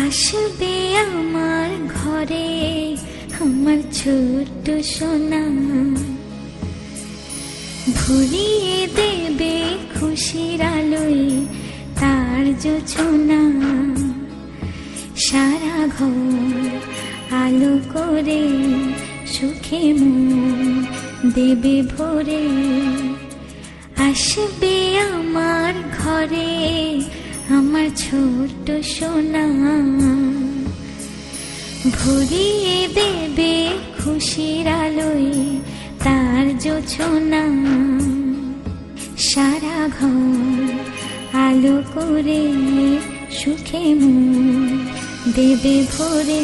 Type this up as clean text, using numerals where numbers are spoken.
আসবে আমার ঘরে আমার ছোট্ট সোনা, ভরিয়ে দেবে খুশির আলোয় তার জোছনা। সারা ঘর আলো করে সুখে মন দেবে ভরে। আসবে আমার ঘরে আমার ছোট্ট সোনা, ভরিয়ে দেবে খুশির আলোয় তার জোছনা। সারা ঘর আলো করে সুখে মন দেবে ভরে।